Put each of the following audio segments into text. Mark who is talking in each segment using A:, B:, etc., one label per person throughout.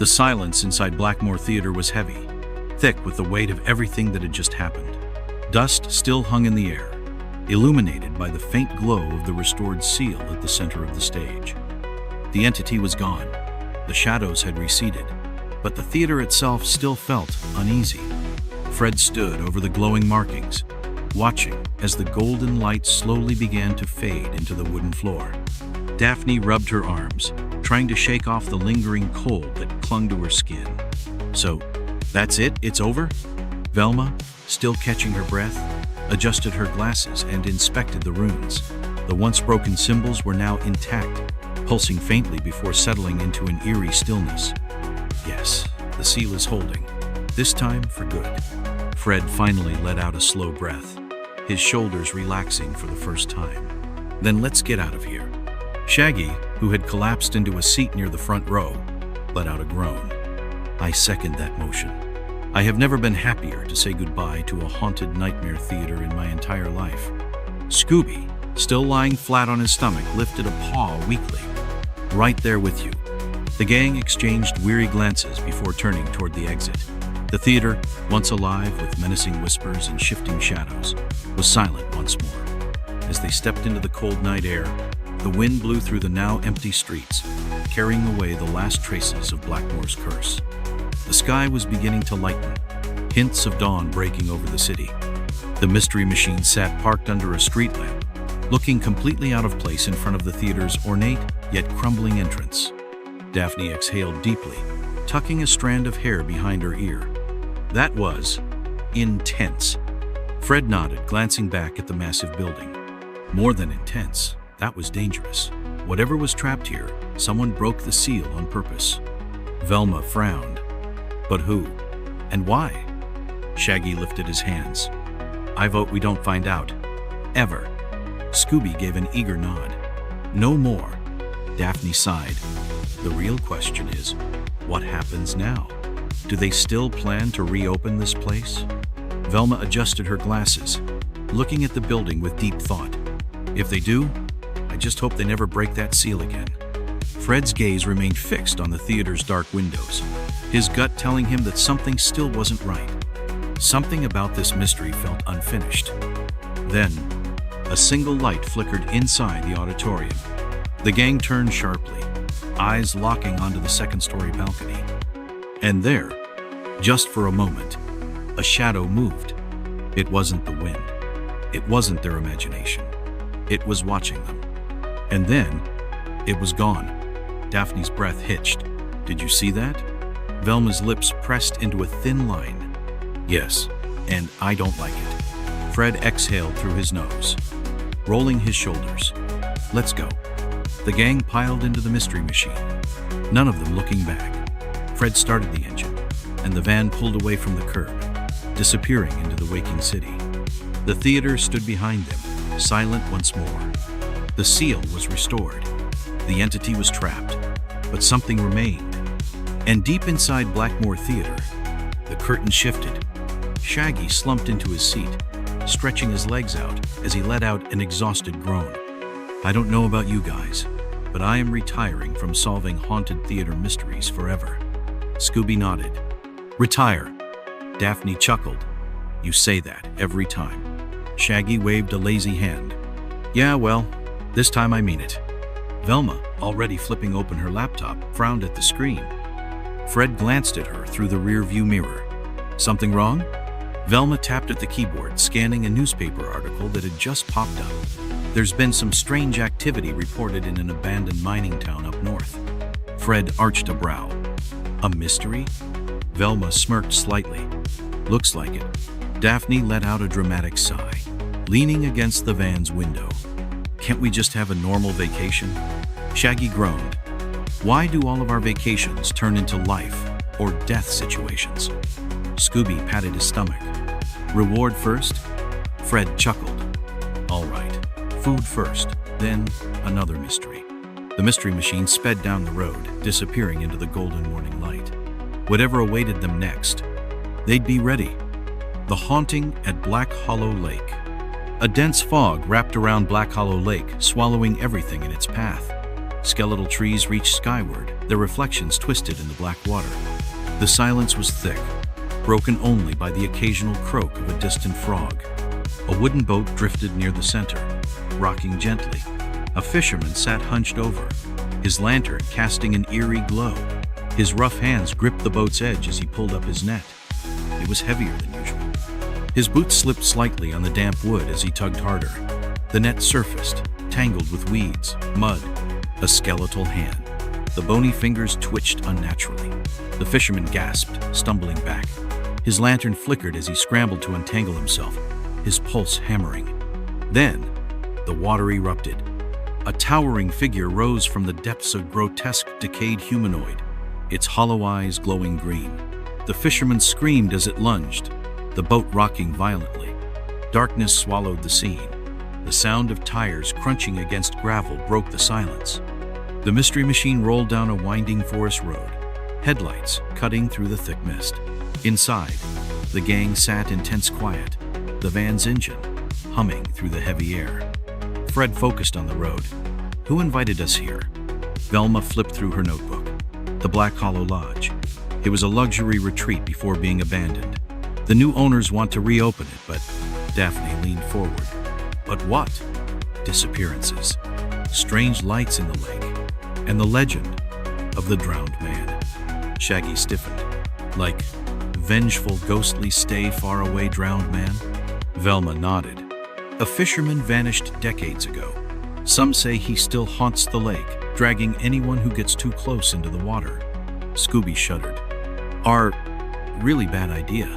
A: The silence inside Blackmore Theater was heavy, thick with the weight of everything that had just happened. Dust still hung in the air, illuminated by the faint glow of the restored seal at the center of the stage. The entity was gone. The shadows had receded, but the theater itself still felt uneasy. Fred stood over the glowing markings, watching as the golden light slowly began to fade into the wooden floor. Daphne rubbed her arms, trying to shake off the lingering cold that clung to her skin. "So, that's it? It's over?" Velma, still catching her breath, adjusted her glasses and inspected the runes. The once broken symbols were now intact, pulsing faintly before settling into an eerie stillness. Yes, the seal is holding, this time for good. Fred finally let out a slow breath, his shoulders relaxing for the first time. "Then let's get out of here." Shaggy, who had collapsed into a seat near the front row, let out a groan. "I second that motion. I have never been happier to say goodbye to a haunted nightmare theater in my entire life." Scooby, still lying flat on his stomach, lifted a paw weakly. "Right there with you." The gang exchanged weary glances before turning toward the exit. The theater, once alive with menacing whispers and shifting shadows, was silent once more. As they stepped into the cold night air, the wind blew through the now empty streets, carrying away the last traces of Blackmore's curse. The sky was beginning to lighten, hints of dawn breaking over the city. The mystery machine sat parked under a street lamp, looking completely out of place in front of the theater's ornate yet crumbling entrance. Daphne exhaled deeply, tucking a strand of hair behind her ear. That was intense. Fred nodded, glancing back at the massive building. More than intense, that was dangerous. Whatever was trapped here, someone broke the seal on purpose. Velma frowned. But who? And why? Shaggy lifted his hands. "I vote we don't find out. Ever." Scooby gave an eager nod. "No more." Daphne sighed. "The real question is, what happens now? Do they still plan to reopen this place?" Velma adjusted her glasses, looking at the building with deep thought. "If they do, I just hope they never break that seal again." Fred's gaze remained fixed on the theater's dark windows, his gut telling him that something still wasn't right. Something about this mystery felt unfinished. Then, a single light flickered inside the auditorium. The gang turned sharply, eyes locking onto the second-story balcony. And there, just for a moment, a shadow moved. It wasn't the wind. It wasn't their imagination. It was watching them. And then, it was gone. Daphne's breath hitched. "Did you see that?" Velma's lips pressed into a thin line. "Yes, and I don't like it." Fred exhaled through his nose, rolling his shoulders. "Let's go." The gang piled into the mystery machine, none of them looking back. Fred started the engine, and the van pulled away from the curb, disappearing into the waking city. The theater stood behind them, silent once more. The seal was restored. The entity was trapped, but something remained. And deep inside Blackmore Theater, the curtain shifted. Shaggy slumped into his seat, stretching his legs out as he let out an exhausted groan. "I don't know about you guys, but I am retiring from solving haunted theater mysteries forever." Scooby nodded. "Retire." Daphne chuckled. "You say that every time." Shaggy waved a lazy hand. "Yeah, well, this time I mean it." Velma, already flipping open her laptop, frowned at the screen. Fred glanced at her through the rear-view mirror. "Something wrong?" Velma tapped at the keyboard, scanning a newspaper article that had just popped up. "There's been some strange activity reported in an abandoned mining town up north." Fred arched a brow. "A mystery?" Velma smirked slightly. "Looks like it." Daphne let out a dramatic sigh, leaning against the van's window. "Can't we just have a normal vacation?" Shaggy groaned. "Why do all of our vacations turn into life or death situations?" Scooby patted his stomach. "Reward first?" Fred chuckled. "All right, food first, then another mystery." The mystery machine sped down the road, disappearing into the golden morning light. Whatever awaited them next, they'd be ready. The haunting at Black Hollow Lake. A dense fog wrapped around Black Hollow Lake, swallowing everything in its path. Skeletal trees reached skyward, their reflections twisted in the black water. The silence was thick, broken only by the occasional croak of a distant frog. A wooden boat drifted near the center, rocking gently. A fisherman sat hunched over, his lantern casting an eerie glow. His rough hands gripped the boat's edge as he pulled up his net. It was heavier than usual. His boots slipped slightly on the damp wood as he tugged harder. The net surfaced, tangled with weeds, mud, a skeletal hand. The bony fingers twitched unnaturally. The fisherman gasped, stumbling back. His lantern flickered as he scrambled to untangle himself, his pulse hammering. Then, the water erupted. A towering figure rose from the depths of grotesque, decayed humanoid, its hollow eyes glowing green. The fisherman screamed as it lunged, the boat rocking violently. Darkness swallowed the scene. The sound of tires crunching against gravel broke the silence. The mystery machine rolled down a winding forest road, headlights cutting through the thick mist. Inside, the gang sat in tense quiet, the van's engine humming through the heavy air. Fred focused on the road. Who invited us here? Velma flipped through her notebook. The Black Hollow Lodge. It was a luxury retreat before being abandoned. The new owners want to reopen it, but Daphne leaned forward. But what? Disappearances, strange lights in the lake, and the legend of the drowned man. Shaggy stiffened. Like, vengeful, ghostly, stay far away drowned man? Velma nodded. A fisherman vanished decades ago. Some say he still haunts the lake, dragging anyone who gets too close into the water. Scooby shuddered. Our really bad idea.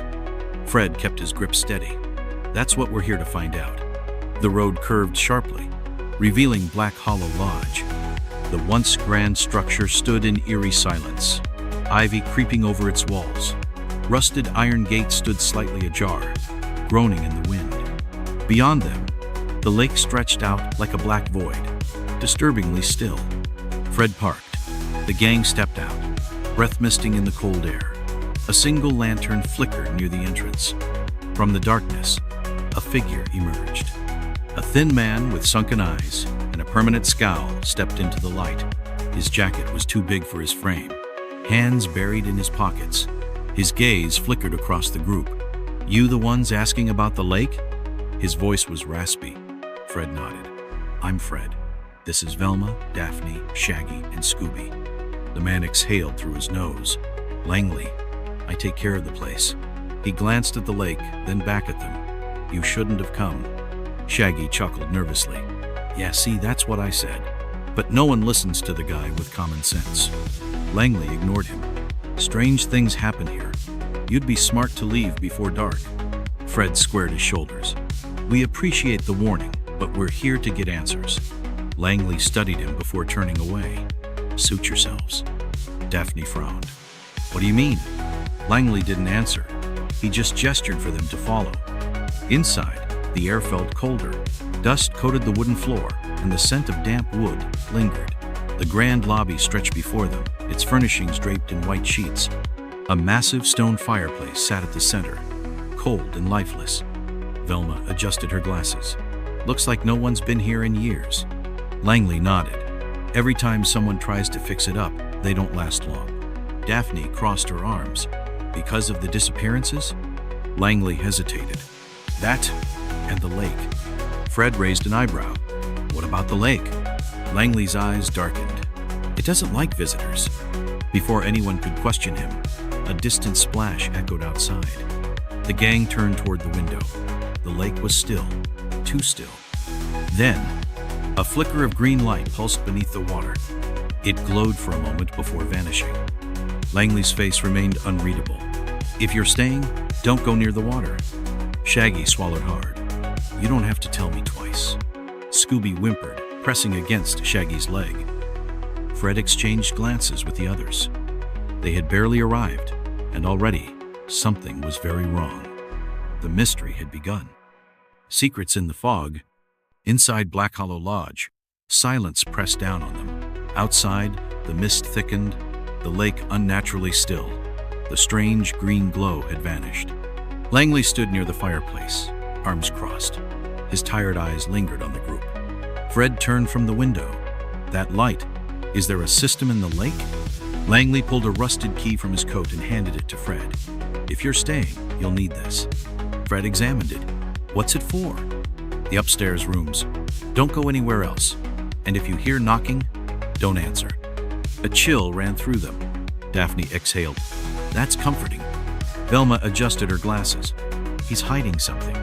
A: Fred kept his grip steady. That's what we're here to find out. The road curved sharply, revealing Black Hollow Lodge. The once grand structure stood in eerie silence, ivy creeping over its walls. Rusted iron gates stood slightly ajar, groaning in the wind. Beyond them, the lake stretched out like a black void, disturbingly still. Fred parked. The gang stepped out, breath misting in the cold air. A single lantern flickered near the entrance. From the darkness, a figure emerged. A thin man with sunken eyes and a permanent scowl stepped into the light. His jacket was too big for his frame, hands buried in his pockets. His gaze flickered across the group. You the ones asking about the lake? His voice was raspy. Fred nodded. I'm Fred. This is Velma, Daphne, Shaggy, and Scooby. The man exhaled through his nose. Langley, I take care of the place. He glanced at the lake, then back at them. You shouldn't have come. Shaggy chuckled nervously. Yeah, see, that's what I said. But no one listens to the guy with common sense. Langley ignored him. Strange things happen here. You'd be smart to leave before dark. Fred squared his shoulders. We appreciate the warning, but we're here to get answers. Langley studied him before turning away. Suit yourselves. Daphne frowned. What do you mean? Langley didn't answer. He just gestured for them to follow. Inside, the air felt colder. Dust coated the wooden floor, and the scent of damp wood lingered. The grand lobby stretched before them, its furnishings draped in white sheets. A massive stone fireplace sat at the center, cold and lifeless. Velma adjusted her glasses. Looks like no one's been here in years. Langley nodded. Every time someone tries to fix it up, they don't last long. Daphne crossed her arms. Because of the disappearances? Langley hesitated. That and the lake. Fred raised an eyebrow. What about the lake? Langley's eyes darkened. It doesn't like visitors. Before anyone could question him, a distant splash echoed outside. The gang turned toward the window. The lake was still, too still. Then, a flicker of green light pulsed beneath the water. It glowed for a moment before vanishing. Langley's face remained unreadable. If you're staying, don't go near the water. Shaggy swallowed hard. You don't have to tell me twice. Scooby whimpered, pressing against Shaggy's leg. Fred exchanged glances with the others. They had barely arrived, and already something was very wrong. The mystery had begun. Secrets in the fog. Inside Black Hollow Lodge, silence pressed down on them. Outside, the mist thickened, the lake unnaturally still. The strange green glow had vanished. Langley stood near the fireplace, arms crossed. His tired eyes lingered on the group. Fred turned from the window. That light, Is there a system in the lake? Langley pulled a rusted key from his coat and handed it to Fred. If you're staying, you'll need this. Fred examined it. What's it for? The upstairs rooms. Don't go anywhere else. And if you hear knocking, don't answer. A chill ran through them. Daphne exhaled. That's comforting. Velma adjusted her glasses. He's hiding something.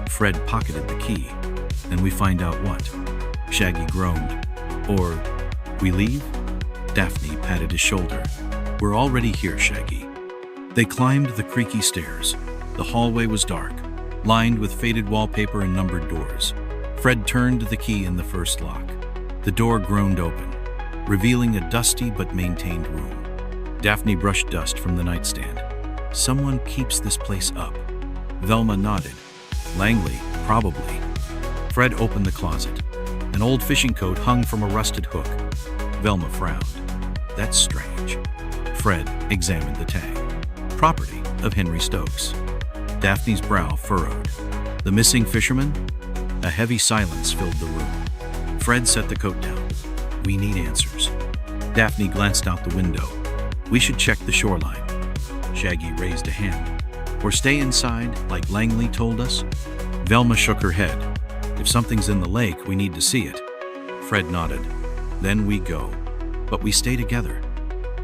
A: Fred pocketed the key. Then we find out what. Shaggy groaned. Or, we leave? Daphne patted his shoulder. We're already here, Shaggy. They climbed the creaky stairs. The hallway was dark, lined with faded wallpaper and numbered doors. Fred turned the key in the first lock. The door groaned open, revealing a dusty but maintained room. Daphne brushed dust from the nightstand. Someone keeps this place up. Velma nodded. Langley, probably. Fred opened the closet. An old fishing coat hung from a rusted hook. Velma frowned. That's strange. Fred examined the tag. Property of Henry Stokes. Daphne's brow furrowed. The missing fisherman? A heavy silence filled the room. Fred set the coat down. We need answers. Daphne glanced out the window. We should check the shoreline. Shaggy raised a hand. Or stay inside, like Langley told us? Velma shook her head. If something's in the lake, we need to see it. Fred nodded. Then we go. But we stay together.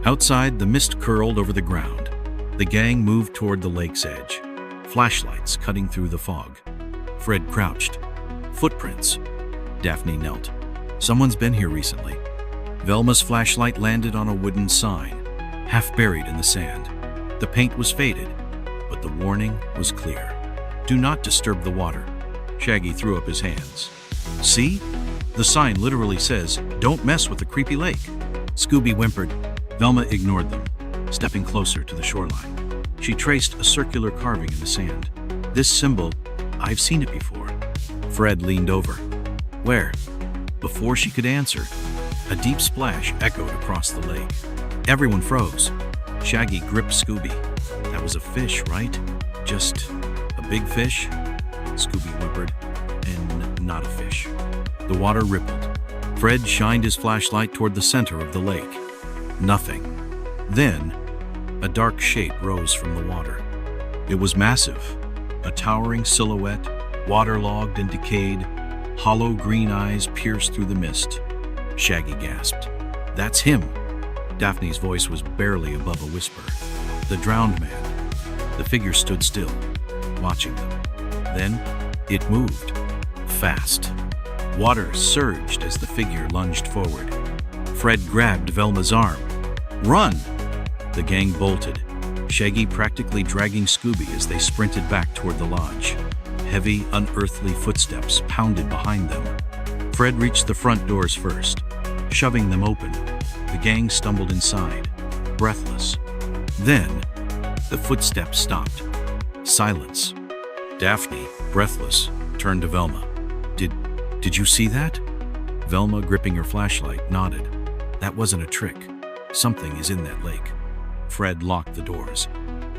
A: Outside, the mist curled over the ground. The gang moved toward the lake's edge, flashlights cutting through the fog. Fred crouched. Footprints. Daphne knelt. Someone's been here recently. Velma's flashlight landed on a wooden sign, half buried in the sand. The paint was faded, but the warning was clear. Do not disturb the water. Shaggy threw up his hands. See? The sign literally says, don't mess with the creepy lake. Scooby whimpered. Velma ignored them, stepping closer to the shoreline. She traced a circular carving in the sand. This symbol, I've seen it before. Fred leaned over. Where? Before she could answer, a deep splash echoed across the lake. Everyone froze. Shaggy gripped Scooby. That was a fish, right? Just a big fish? Scooby whimpered. And not a fish. The water rippled. Fred shined his flashlight toward the center of the lake. Nothing. Then, a dark shape rose from the water. It was massive, a towering silhouette, waterlogged and decayed. Hollow green eyes pierced through the mist. Shaggy gasped. That's him. Daphne's voice was barely above a whisper. The drowned man. The figure stood still, watching them. Then, it moved. Fast. Water surged as the figure lunged forward. Fred grabbed Velma's arm. Run! The gang bolted, Shaggy practically dragging Scooby as they sprinted back toward the lodge. Heavy, unearthly footsteps pounded behind them. Fred reached the front doors first. Shoving them open, the gang stumbled inside, breathless. Then, the footsteps stopped. Silence. Daphne, breathless, turned to Velma. Did you see that? Velma, gripping her flashlight, nodded. That wasn't a trick. Something is in that lake. Fred locked the doors.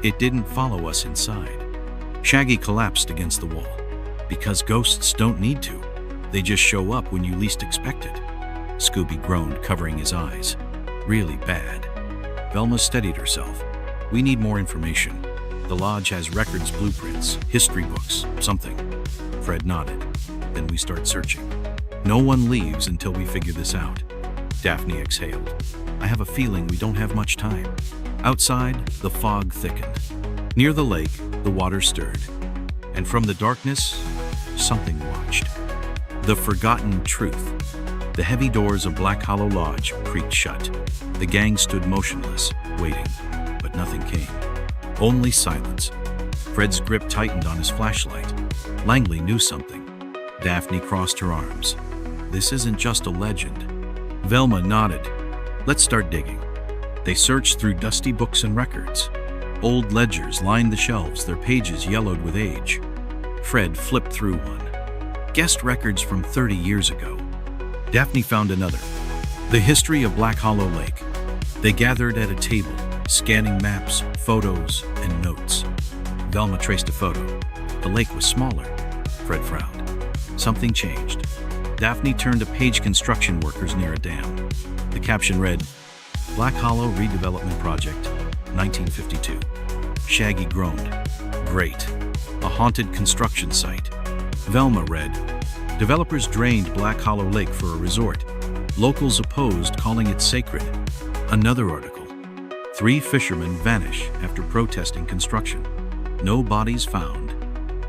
A: It didn't follow us inside. Shaggy collapsed against the wall. Because ghosts don't need to. They just show up when you least expect it. Scooby groaned, covering his eyes. Really bad. Velma steadied herself. We need more information. The lodge has records, blueprints, history books, something. Fred nodded. Then we start searching. No one leaves until we figure this out. Daphne exhaled. I have a feeling we don't have much time. Outside, the fog thickened. Near the lake, the water stirred. And from the darkness, something watched. The forgotten truth. The heavy doors of Black Hollow Lodge creaked shut. The gang stood motionless, waiting, but nothing came. Only silence. Fred's grip tightened on his flashlight. Langley knew something. Daphne crossed her arms. This isn't just a legend. Velma nodded. Let's start digging. They searched through dusty books and records. Old ledgers lined the shelves, their pages yellowed with age. Fred flipped through one. Guest records from 30 years ago. Daphne found another. The history of Black Hollow Lake. They gathered at a table, scanning maps, photos, and notes. Velma traced a photo. The lake was smaller. Fred frowned. Something changed. Daphne turned to page construction workers near a dam. The caption read, Black Hollow Redevelopment Project, 1952. Shaggy groaned. Great. A haunted construction site. Velma read, Developers drained Black Hollow Lake for a resort. Locals opposed, calling it sacred. Another article. 3 fishermen vanish after protesting construction. No bodies found.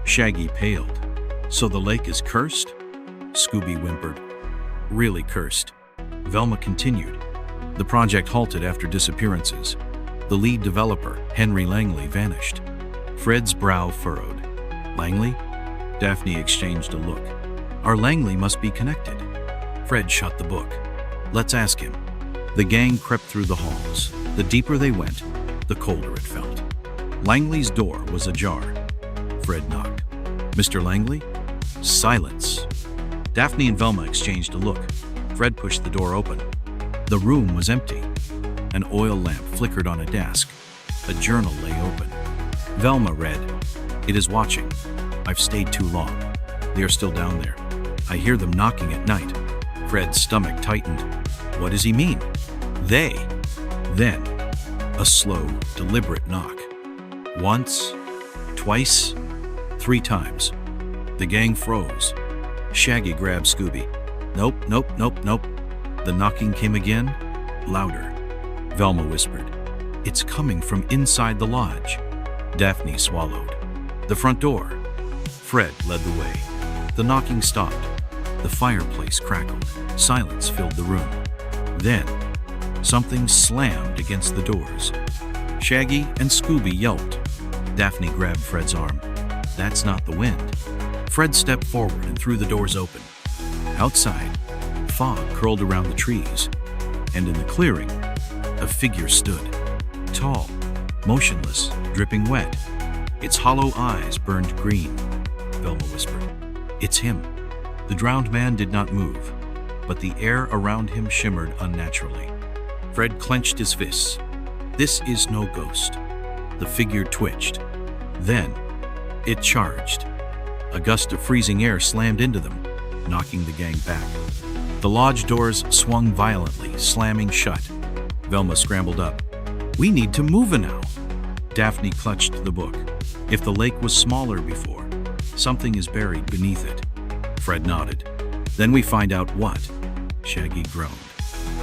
A: Shaggy paled. So the lake is cursed? Scooby whimpered. Really cursed. Velma continued. The project halted after disappearances. The lead developer, Henry Langley, vanished. Fred's brow furrowed. Langley? Daphne exchanged a look. Our Langley must be connected. Fred shut the book. Let's ask him. The gang crept through the halls. The deeper they went, the colder it felt. Langley's door was ajar. Fred knocked. Mr. Langley? Silence. Daphne and Velma exchanged a look. Fred pushed the door open. The room was empty. An oil lamp flickered on a desk. A journal lay open. Velma read, It is watching. I've stayed too long. They are still down there. I hear them knocking at night. Fred's stomach tightened. What does he mean? They. Then, a slow, deliberate knock. Once, twice, 3 times. The gang froze. Shaggy grabbed Scooby. Nope, nope, nope, nope. The knocking came again, louder. Velma whispered, It's coming from inside the lodge. Daphne swallowed. The front door. Fred led the way. The knocking stopped. The fireplace crackled. Silence filled the room. Then, something slammed against the doors. Shaggy and Scooby yelped. Daphne grabbed Fred's arm. That's not the wind. Fred stepped forward and threw the doors open. Outside, fog curled around the trees, and in the clearing, a figure stood. Tall, motionless, dripping wet. Its hollow eyes burned green. Velma whispered, It's him. The drowned man did not move, but the air around him shimmered unnaturally. Fred clenched his fists. This is no ghost. The figure twitched. Then, it charged. A gust of freezing air slammed into them, knocking the gang back. The lodge doors swung violently, slamming shut. Velma scrambled up. We need to move now. Daphne clutched the book. If the lake was smaller before, something is buried beneath it. Fred nodded. Then we find out what? Shaggy groaned.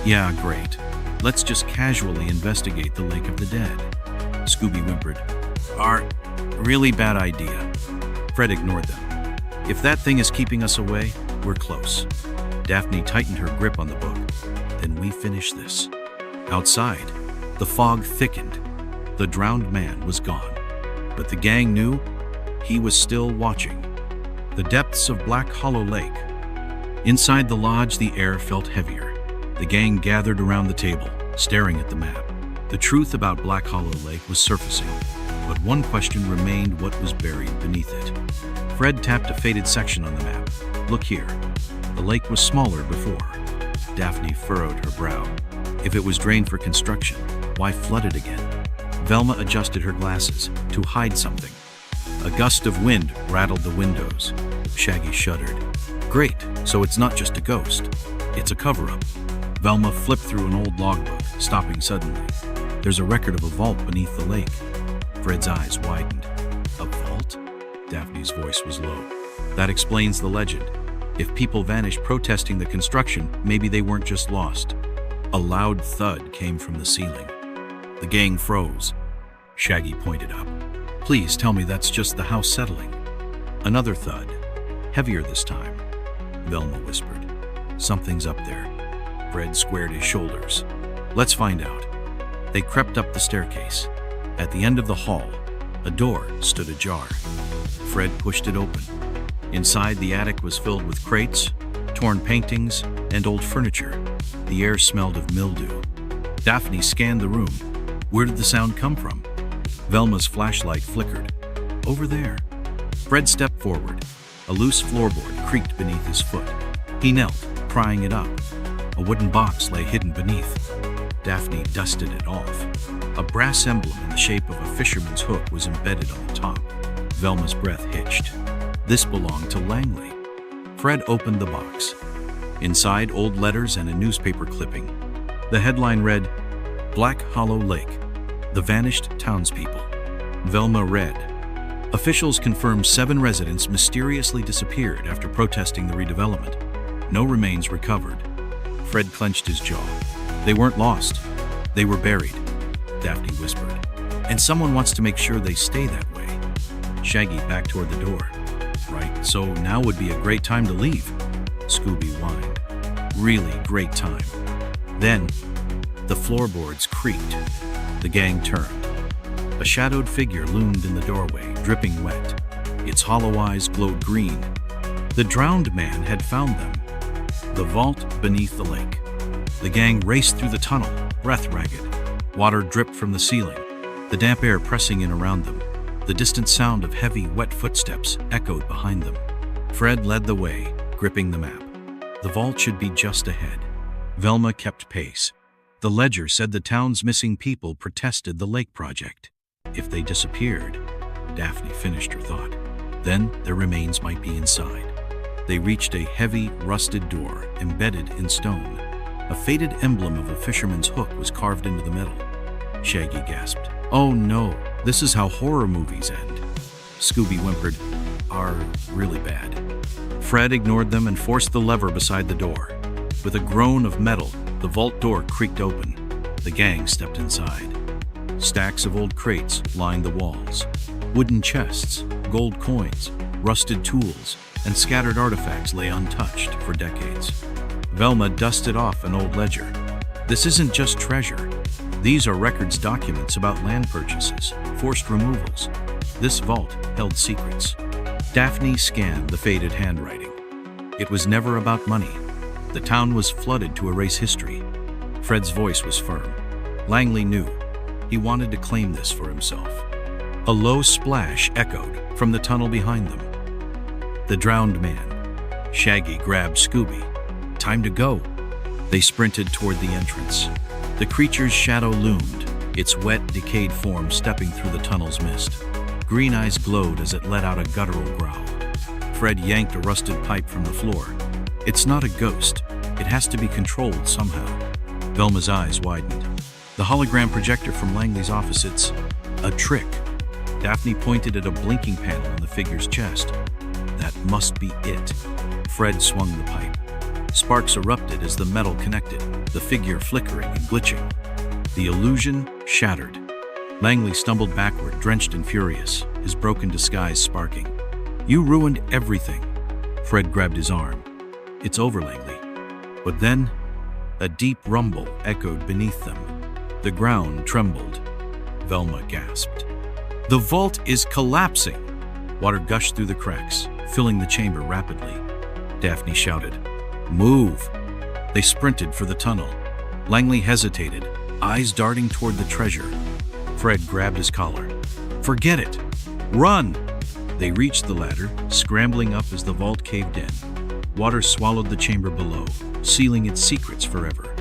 A: Yeah, great. Let's just casually investigate the Lake of the Dead. Scooby whimpered. Really bad idea. Fred ignored them. If that thing is keeping us away, we're close. Daphne tightened her grip on the book. Then we finish this. Outside, the fog thickened. The drowned man was gone. But the gang knew he was still watching. The depths of Black Hollow Lake. Inside the lodge, the air felt heavier. The gang gathered around the table, staring at the map. The truth about Black Hollow Lake was surfacing, but one question remained: what was buried beneath it? Fred tapped a faded section on the map. Look here. The lake was smaller before. Daphne furrowed her brow. If it was drained for construction, why flood it again? Velma adjusted her glasses to hide something. A gust of wind rattled the windows. Shaggy shuddered. Great, so it's not just a ghost. It's a cover-up. Velma flipped through an old logbook, stopping suddenly. There's a record of a vault beneath the lake. Fred's eyes widened. A vault? Daphne's voice was low. That explains the legend. If people vanished protesting the construction, maybe they weren't just lost. A loud thud came from the ceiling. The gang froze. Shaggy pointed up. Please tell me that's just the house settling. Another thud, heavier this time. Velma whispered. Something's up there. Fred squared his shoulders. Let's find out. They crept up the staircase. At the end of the hall, a door stood ajar. Fred pushed it open. Inside, the attic was filled with crates, torn paintings, and old furniture. The air smelled of mildew. Daphne scanned the room. Where did the sound come from? Velma's flashlight flickered. Over there. Fred stepped forward. A loose floorboard creaked beneath his foot. He knelt, prying it up. A wooden box lay hidden beneath. Daphne dusted it off. A brass emblem in the shape of a fisherman's hook was embedded on the top. Velma's breath hitched. This belonged to Langley. Fred opened the box. Inside, old letters and a newspaper clipping. The headline read, "Black Hollow Lake, the Vanished Townspeople." Velma read, "Officials confirm 7 residents mysteriously disappeared after protesting the redevelopment. No remains recovered." Fred clenched his jaw. "They weren't lost. They were buried," Daphne whispered. "And someone wants to make sure they stay that way." Shaggy backed toward the door. "Right, so now would be a great time to leave," Scooby whined. "Really great time." Then, the floorboards creaked. The gang turned. A shadowed figure loomed in the doorway, dripping wet. Its hollow eyes glowed green. The drowned man had found them. The vault beneath the lake. The gang raced through the tunnel, breath ragged. Water dripped from the ceiling, the damp air pressing in around them. The distant sound of heavy, wet footsteps echoed behind them. Fred led the way, gripping the map. The vault should be just ahead. Velma kept pace. The ledger said the town's missing people protested the lake project. If they disappeared, Daphne finished her thought, then their remains might be inside. They reached a heavy, rusted door embedded in stone. A faded emblem of a fisherman's hook was carved into the metal. Shaggy gasped. "Oh no, this is how horror movies end." Scooby whimpered, "Are really bad." Fred ignored them and forced the lever beside the door. With a groan of metal, the vault door creaked open. The gang stepped inside. Stacks of old crates lined the walls. Wooden chests, gold coins, rusted tools, and scattered artifacts lay untouched for decades. Velma dusted off an old ledger. "This isn't just treasure. These are records documents about land purchases, forced removals. This vault held secrets." Daphne scanned the faded handwriting. It was never about money. The town was flooded to erase history. Fred's voice was firm. Langley knew. He wanted to claim this for himself. A low splash echoed from the tunnel behind them. The drowned man. Shaggy grabbed Scooby. "Time to go." They sprinted toward the entrance. The creature's shadow loomed, its wet, decayed form stepping through the tunnel's mist. Green eyes glowed as it let out a guttural growl. Fred yanked a rusted pipe from the floor. "It's not a ghost. It has to be controlled somehow." Velma's eyes widened. "The hologram projector from Langley's office, it's a trick." Daphne pointed at a blinking panel on the figure's chest. "That must be it." Fred swung the pipe. Sparks erupted as the metal connected, the figure flickering and glitching. The illusion shattered. Langley stumbled backward, drenched and furious, his broken disguise sparking. "You ruined everything." Fred grabbed his arm. "It's over, Langley." But then, a deep rumble echoed beneath them. The ground trembled. Velma gasped. "The vault is collapsing!" Water gushed through the cracks, filling the chamber rapidly. Daphne shouted, "Move!" They sprinted for the tunnel. Langley hesitated, eyes darting toward the treasure. Fred grabbed his collar. "Forget it! Run!" They reached the ladder, scrambling up as the vault caved in. Water swallowed the chamber below, sealing its secrets forever.